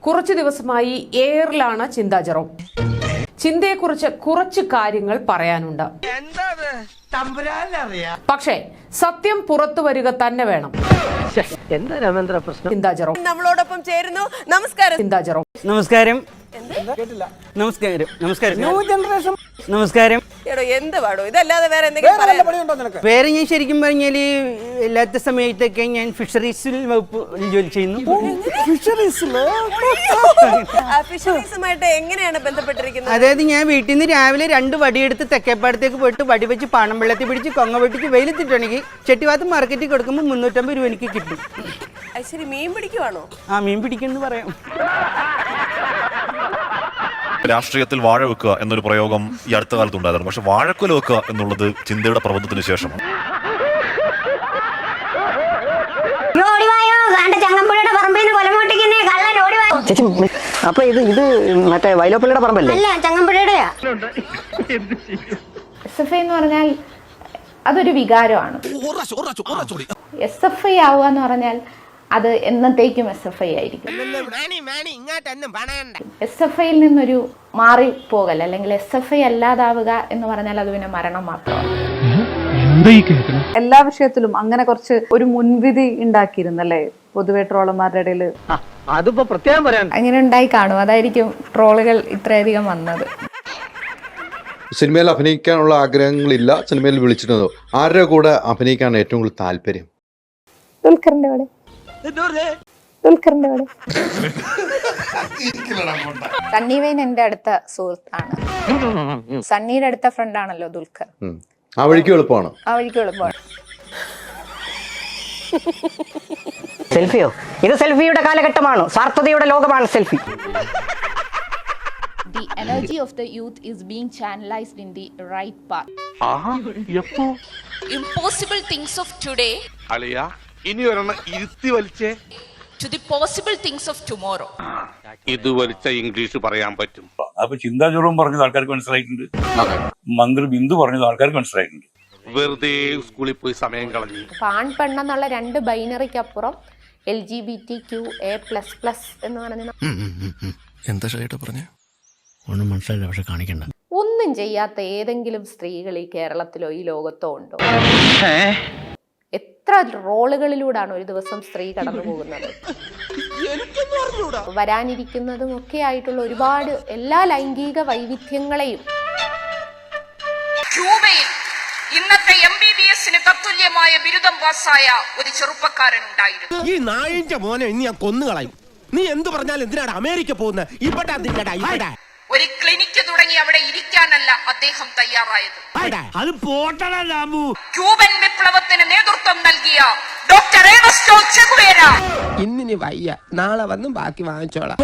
കുറച്ചു ദിവസമായി എയറിലാണ് ചിന്താ ജെറോം. ചിന്തയെക്കുറിച്ച് കുറച്ച് കാര്യങ്ങൾ പറയാനുണ്ട്. പക്ഷേ സത്യം പുറത്തു വരിക തന്നെ വേണം. ചിന്താ ജെറോം നമ്മളോടൊപ്പം ചേരുന്നു. നമസ്കാരം ചിന്താ ജെറോം. നമസ്കാരം. നമസ്കാരം. നമസ്കാരം. New generation. നമസ്കാരം. എന്ത് പാടോ ഇതല്ലാതെ വേറെ എന്തെങ്കിലും? വേറെ ഞാൻ ശരിക്കും പറഞ്ഞാല് എല്ലാത്ത സമയത്തൊക്കെ ഞാൻ ഫിഷറീസിൽ വകുപ്പിൽ ജോലി ചെയ്യുന്നു. ഫിഷറീസുമായിട്ട് എങ്ങനെയാണ് ബന്ധപ്പെട്ടിരിക്കുന്നത്? അതായത് ഞാൻ വീട്ടിൽ നിന്ന് രാവിലെ 2 വടിയെടുത്ത് തെക്കേപ്പാടത്തേക്ക് പോയിട്ട് വടി വെച്ച് പാണം വെള്ളത്തിൽ പിടിച്ച് കൊങ്ങ വെട്ടിച്ച് വെയിലത്തിട്ടുണ്ടെങ്കിൽ ചെട്ടിവാത്ത് മാർക്കറ്റിൽ കൊടുക്കുമ്പോൾ 350 രൂപ എനിക്ക് കിട്ടും. ശരി, മീൻ പിടിക്കുവാണോ? ആ, മീൻ പിടിക്കുന്നു പറയാം. രാഷ്ട്രീയത്തിൽ വാഴ വെക്കുക എന്നൊരു പ്രയോഗം ഈ അടുത്ത കാലത്ത് ഉണ്ടായിരുന്നു. പക്ഷെ വാഴക്കുല വെക്കുക എന്നുള്ളത് ചിന്തയുടെ പ്രബന്ധത്തിന് ശേഷമാണ്. അപ്പൊ ഇത് മറ്റേ വൈലോപ്പള്ളിയുടെ പറമ്പല്ലേ? SFI എന്ന് പറഞ്ഞാൽ അതൊരു വികാരമാണ്. SFI ആവുക എന്ന് പറഞ്ഞാൽ അത് എന്നത്തേക്കും SFI ആയിരിക്കും. SFIയിൽ നിന്നൊരു മാറിപ്പോകൽ അല്ലെങ്കിൽ SFI അല്ലാതാവുക എന്ന് പറഞ്ഞാൽ അത് പിന്നെ മരണം മാത്രമാണ്. എല്ലാ വിഷയത്തിലും അങ്ങനെ കുറച്ച് ഒരു മുൻവിധി ഉണ്ടാക്കിയിരുന്നല്ലേ പൊതുവെ ട്രോളർമാരുടെ ഇടയിൽ? അതിപ്പോ പ്രത്യേകം പറയാൻ അങ്ങനെ ഉണ്ടായി കാണും. അതായിരിക്കും ട്രോളുകൾ ഇത്രയധികം വന്നത്. സിനിമയിൽ അഭിനയിക്കാനുള്ള ആഗ്രഹങ്ങളില്ല, സിനിമയിൽ വിളിച്ചിരുന്നതോ? ആരുടെ കൂടെ അഭിനയിക്കാൻ ഏറ്റവും കൂടുതൽ താല്പര്യം? ദുൽഖറിന്റെ കൂടെ. സണ്ണി വെയിൻ എന്റെ അടുത്ത സുഹൃത്താണ്. സണ്ണിയുടെ അടുത്ത ഫ്രണ്ട് ആണല്ലോ ദുൽഖർ. ആ വഴിക്ക് എളുപ്പമാണ്. സെൽഫിയോ? ഇത് സെൽഫിയുടെ കാലഘട്ടമാണോ? സാർത്ഥതയുടെ ലോകമാണ് selfie. The energy of the youth is being channelized in the right path. Impossible things of today ഇനി ഒരെണ്ണം ഇരുത്തി വലിച്ചേ to the possible things of tomorrow. ഇത് വലിച്ച ഇംഗ്ലീഷ് പറയാൻ പറ്റും. അപ്പൊ ചിന്താ ജെറോം പറഞ്ഞത് ആൾക്കാർക്ക് മനസ്സിലായിട്ടുണ്ട്. മന്ത്രി ബിന്ദു പറഞ്ഞത് ആൾക്കാർക്ക് മനസ്സിലായിട്ടുണ്ട്. വെറുതെ സ്കൂളിൽ പോയി സമയം കളഞ്ഞു. ആൺ പെണ്ണെന്നുള്ള 2 ബൈനറിക്കപ്പുറം LGBTQA++ എന്ന് പറഞ്ഞ എന്താ ശരിയായിട്ട് പറഞ്ഞേ? ഒന്നും മനസ്സിലായില്ല, പക്ഷെ കാണിക്കണ്ട. ഒന്നും ചെയ്യാത്ത ഏതെങ്കിലും സ്ത്രീകൾ ഈ കേരളത്തിലോ ഈ ലോകത്തോ ഉണ്ടോ? എത്ര റോളുകളിലൂടെയാണ് ഒരു ദിവസം സ്ത്രീ കടന്നു പോകുന്നത്? വരാനിരിക്കുന്നതും ഒക്കെ ആയിട്ടുള്ള ഒരുപാട് എല്ലാ ലൈംഗിക വൈവിധ്യങ്ങളെയും. ക്യൂബയിൽ ഇന്നത്തെ MBBSന് തത്തുല്യമായ ബിരുദം പാസ്സായ ഒരു ചെറുപ്പക്കാരൻ ഉണ്ടായിരുന്നു. ഈ നായിന്റെ മോനെ ഇനി ഞാൻ കൊന്നുകളയും. നീ എന്ത് പറഞ്ഞാലും എന്തിനാണ് അമേരിക്ക പോകുന്നത്? ഇവിടെ ഒരു ക്ലിനിക്ക് തുടങ്ങി അവിടെ ഇരിക്കാനല്ല അദ്ദേഹം തയ്യാറായത്. ക്യൂബൻ വിപ്ലവത്തിന് നേതൃത്വം നൽകിയ ഡോക്ടർ ഏർണസ്റ്റോ ചെ ഗുവേര. ഇന്നിനി വയ്യ, നാളെ വന്നും ബാക്കി വാങ്ങിച്ചോളാം.